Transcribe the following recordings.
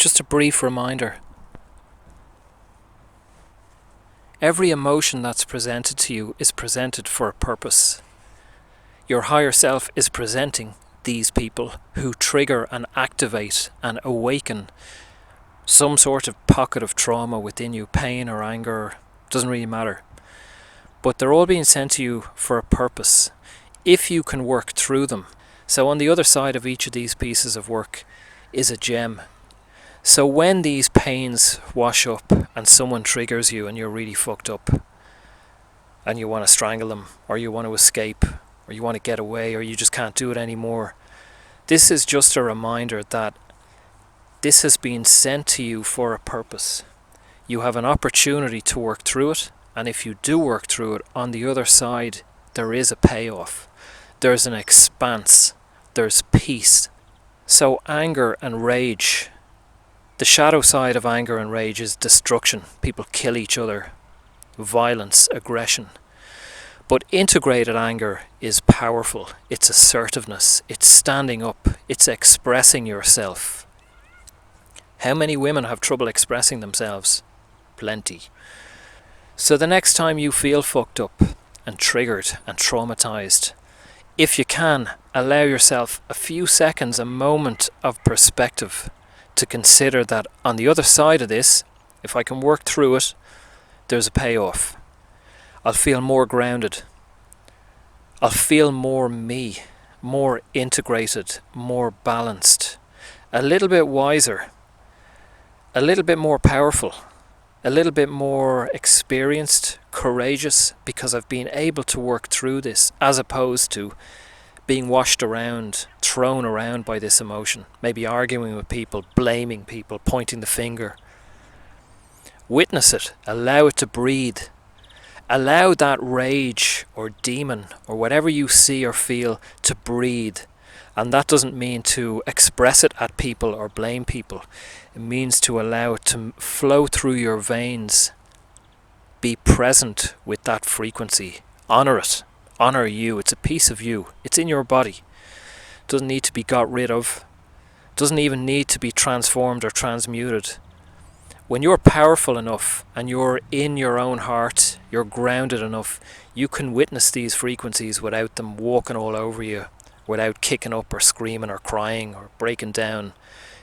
just a brief reminder. Every emotion that's presented to you is presented for a purpose. Your higher self is presenting these people who trigger and activate and awaken some sort of pocket of trauma within you, pain or anger, doesn't really matter. But they're all being sent to you for a purpose, if you can work through them. So on the other side of each of these pieces of work is a gem. So when these pains wash up and someone triggers you and you're really fucked up and you want to strangle them, or you want to escape, or you want to get away, or you just can't do it anymore, this is just a reminder that this has been sent to you for a purpose. You have an opportunity to work through it, and if you do work through it, on the other side there is a payoff. There's an expanse. There's peace. So anger and rage, the shadow side of anger and rage is destruction. People kill each other, violence, aggression. But integrated anger is powerful. It's assertiveness. It's standing up. It's expressing yourself. How many women have trouble expressing themselves? Plenty. So the next time you feel fucked up and triggered and traumatized, if you can, allow yourself a few seconds, a moment of perspective to consider that on the other side of this, if I can work through it, there's a payoff. I'll feel more grounded. I'll feel more me, more integrated, more balanced, a little bit wiser, a little bit more powerful, a little bit more experienced, courageous, because I've been able to work through this, as opposed to being washed around, thrown around by this emotion, maybe arguing with people, blaming people, pointing the finger. Witness it, allow it to breathe. Allow that rage or demon or whatever you see or feel to breathe. And that doesn't mean to express it at people or blame people. It means to allow it to flow through your veins. Be present with that frequency. Honor it. Honor you. It's a piece of you. It's in your body. It doesn't need to be got rid of. It doesn't even need to be transformed or transmuted. When you're powerful enough and you're in your own heart, you're grounded enough, you can witness these frequencies without them walking all over you, without kicking up or screaming or crying or breaking down.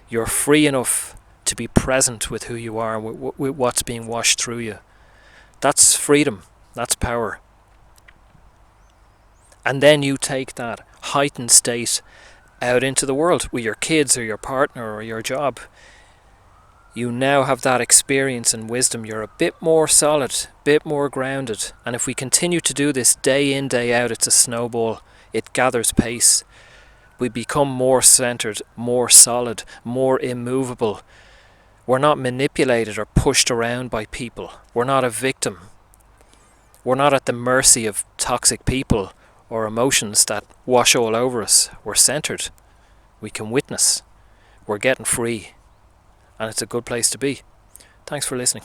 You're free enough to be present with who you are, with what's being washed through you. That's freedom. That's power. And then you take that heightened state out into the world with your kids or your partner or your job. You now have that experience and wisdom. You're a bit more solid, a bit more grounded. And if we continue to do this day in, day out, it's a snowball. It gathers pace. We become more centered, more solid, more immovable. We're not manipulated or pushed around by people. We're not a victim. We're not at the mercy of toxic people or emotions that wash all over us. We're centered. We can witness. We're getting free. And it's a good place to be. Thanks for listening.